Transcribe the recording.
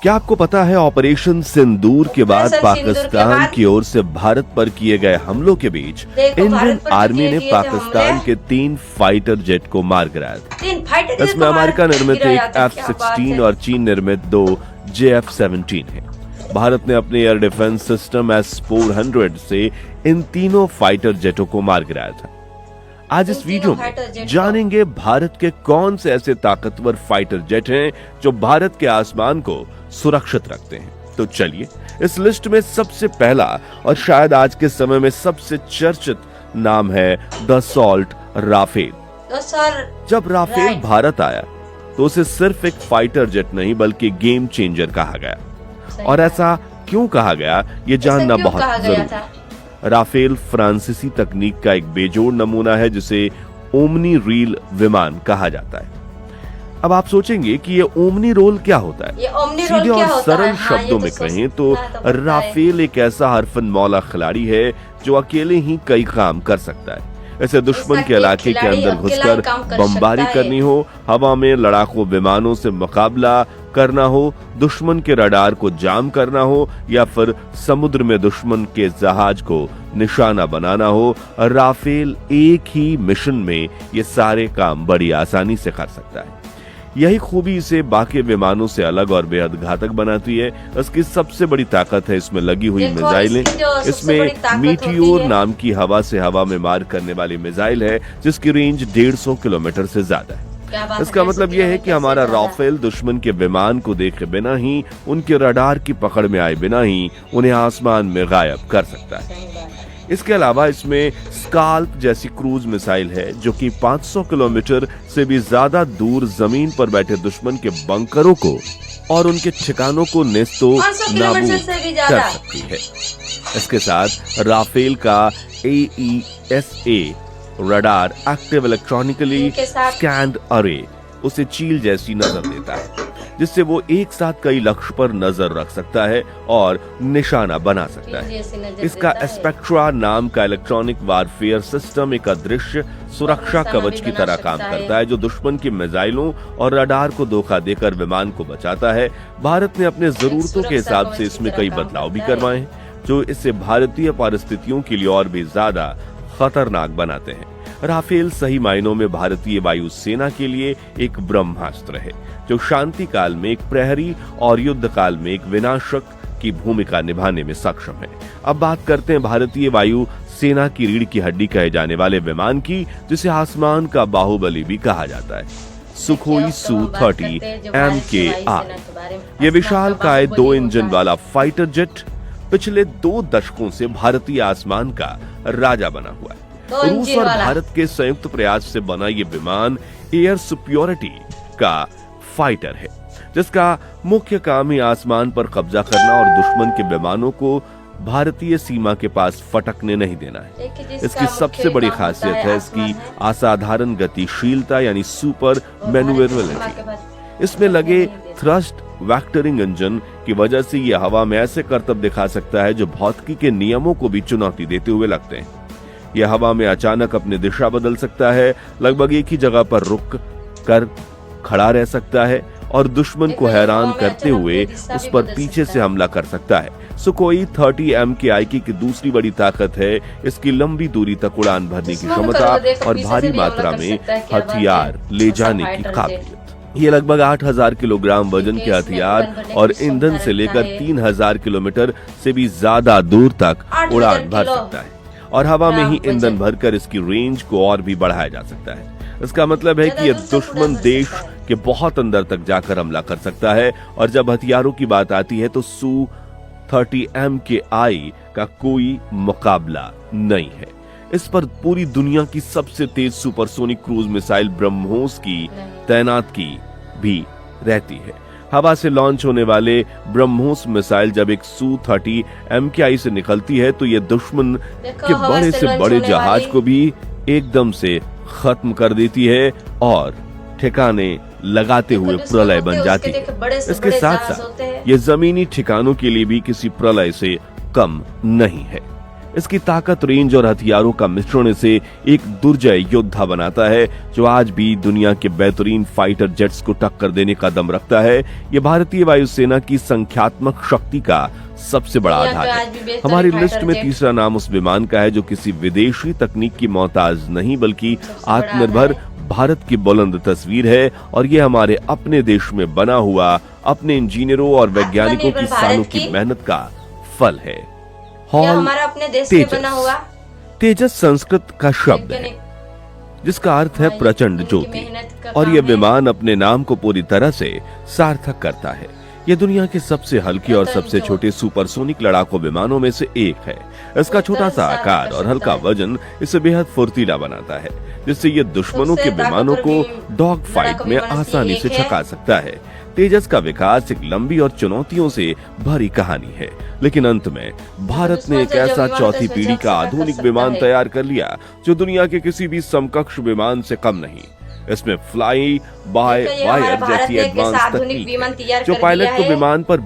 क्या आपको पता है ऑपरेशन सिंदूर के बाद पाकिस्तान की ओर से भारत पर किए गए हमलों के बीच इंडियन आर्मी ने पाकिस्तान के 3 फाइटर जेट को मार गिराया। इसमें अमेरिका निर्मित एक F-16 और चीन निर्मित 2 JF-17 है। भारत ने अपने एयर डिफेंस सिस्टम S-400 से इन तीनों फाइटर जेटों को मार गिराया था। आज इस वीडियो में जानेंगे भारत के कौन से ऐसे ताकतवर फाइटर जेट हैं जो भारत के आसमान को सुरक्षित रखते हैं। तो चलिए, इस लिस्ट में सबसे पहला और शायद आज के समय में सबसे चर्चित नाम है दसॉल्ट राफेल। जब राफेल भारत आया तो उसे सिर्फ एक फाइटर जेट नहीं बल्कि गेम चेंजर कहा गया। और ऐसा क्यों कहा गया, ये जानना बहुत जरूरी है। राफेल फ्रांसीसी तकनीक का एक बेजोड़ नमूना है जिसे ओमनी रील विमान कहा जाता है। अब आप सोचेंगे कि ये ओमनी रोल क्या होता है। सीधे और सरल शब्दों में कहें तो राफेल एक ऐसा हरफन मौला खिलाड़ी है जो अकेले ही कई काम कर सकता है। ऐसे दुश्मन के इलाके के अंदर घुसकर बमबारी करनी हो, हवा में लड़ाकू विमानों से मुकाबला करना हो, दुश्मन के रडार को जाम करना हो या फिर समुद्र में दुश्मन के जहाज को निशाना बनाना हो, राफेल एक ही मिशन में ये सारे काम बड़ी आसानी से कर सकता है। यही खूबी इसे बाकी विमानों से अलग और बेहद घातक बनाती है। इसकी सबसे बड़ी ताकत है इसमें लगी हुई मिसाइलें। इसमें मीटियोर नाम की हवा से हवा में मार करने वाली मिसाइल है जिसकी रेंज 150 किलोमीटर से ज्यादा है। इसका मतलब यह है कि हमारा राफेल दुश्मन के विमान को देखे बिना ही, उनके रडार की पकड़ में आए बिना ही उन्हें आसमान में गायब कर सकता है। इसके अलावा इसमें स्काल्प जैसी क्रूज मिसाइल है जो कि 500 किलोमीटर से भी ज्यादा दूर जमीन पर बैठे दुश्मन के बंकरों को और उनके ठिकानों को नेस्तो नाबूद कर सकती है। इसके साथ राफेल का AESA radar active electronically scanned अरे उसे चील जैसी नजर देता है जिससे वो एक साथ कई लक्ष्य पर नजर रख सकता है और निशाना बना सकता है। इसका स्पेक्ट्रा नाम का इलेक्ट्रॉनिक वारफेयर सिस्टम एक अदृश्य सुरक्षा कवच की तरह काम करता है जो दुश्मन की मिसाइलों और रडार को धोखा देकर विमान को बचाता है। भारत ने अपने जरूरतों के हिसाब से इसमें कई बदलाव भी करवाए हैं जो इसे भारतीय परिस्थितियों के लिए और भी ज्यादा खतरनाक बनाते हैं। राफेल सही मायनों में भारतीय वायुसेना के लिए एक ब्रह्मास्त्र है जो शांति काल में एक प्रहरी और युद्ध काल में एक विनाशक की भूमिका निभाने में सक्षम है। अब बात करते हैं भारतीय वायु सेना की रीढ़ की हड्डी कहे जाने वाले विमान की, जिसे आसमान का बाहुबली भी कहा जाता है, सुखोई Su-30 MKI। ये विशालकाय 2 इंजन वाला फाइटर जेट पिछले 2 दशकों से भारतीय आसमान का राजा बना हुआ है। रूस और भारत के संयुक्त प्रयास से बना ये विमान एयर सुपियोरिटी का फाइटर है जिसका मुख्य काम ही आसमान पर कब्जा करना और दुश्मन के विमानों को भारतीय सीमा के पास फटकने नहीं देना है। इसकी सबसे बड़ी खासियत है इसकी असाधारण गतिशीलता यानी सुपर मैन्यूवरेबिलिटी। इसमें लगे थ्रस्ट वेक्टरिंग इंजन की वजह से यह हवा में ऐसे करतब दिखा सकता है जो भौतिकी के नियमों को भी चुनौती देते हुए लगते हैं। यह हवा में अचानक अपनी दिशा बदल सकता है, लगभग एक ही जगह पर रुक कर खड़ा रह सकता है और दुश्मन को हैरान करते हुए उस पर पीछे से हमला कर सकता है। सुखोई 30 MKI की दूसरी बड़ी ताकत है इसकी लंबी दूरी तक उड़ान भरने की क्षमता और भारी मात्रा में हथियार ले जाने की काबिलियत। ये लगभग 8000 किलोग्राम वजन के हथियार और ईंधन से लेकर 3000 किलोमीटर से भी ज्यादा दूर तक उड़ान भर सकता है और हवा में ही ईंधन भरकर इसकी रेंज को और भी बढ़ाया जा सकता है। इसका मतलब है कि यह दुश्मन देश के बहुत अंदर तक जाकर हमला कर सकता है। और जब हथियारों की बात आती है तो Su-30 MKI का कोई मुकाबला नहीं है। इस पर पूरी दुनिया की सबसे तेज सुपरसोनिक क्रूज मिसाइल ब्रह्मोस की तैनात की भी रहती है। हवा से लॉन्च होने वाले ब्रह्मोस मिसाइल जब एक Su-30 MKI से निकलती है तो यह दुश्मन के बड़े से बड़े जहाज को भी एकदम से खत्म कर देती है और ठिकाने लगाते हुए प्रलय बन जाती है। इसके साथ साथ ये जमीनी ठिकानों के लिए भी किसी प्रलय से कम नहीं है। इसकी ताकत, रेंज और हथियारों का मिश्रण इसे एक दुर्जय योद्धा बनाता है जो आज भी दुनिया के बेहतरीन फाइटर जेट्स को टक्कर देने का दम रखता है। ये भारतीय वायुसेना की संख्यात्मक शक्ति का सबसे बड़ा आधार है। हमारी लिस्ट में तीसरा नाम उस विमान का है जो किसी विदेशी तकनीक की मोहताज नहीं बल्कि आत्मनिर्भर भारत की बुलंद तस्वीर है, और ये हमारे अपने देश में बना हुआ अपने इंजीनियरों और वैज्ञानिकों की सालों की मेहनत का फल है। हमारा अपने देश में बना हुआ तेजस संस्कृत का शब्द है जिसका अर्थ है प्रचंड ज्योति, और यह विमान अपने नाम को पूरी तरह से सार्थक करता है। यह दुनिया के सबसे हल्के और सबसे छोटे सुपरसोनिक लड़ाकू विमानों में से एक है। इसका छोटा सा आकार और हल्का वजन इसे बेहद फुर्तीला बनाता है, जिससे यह दुश्मनों के विमानों को डॉग फाइट में आसानी से छका सकता है। तेजस का विकास एक लंबी और चुनौतियों से भरी कहानी है, लेकिन अंत में भारत ने एक ऐसा चौथी पीढ़ी का आधुनिक विमान तैयार कर लिया जो दुनिया के किसी भी समकक्ष विमान से कम नहीं। इसमें फ्लाई बाय वायर जैसी एडवांस तकनीक है जो पायलट को विमान पर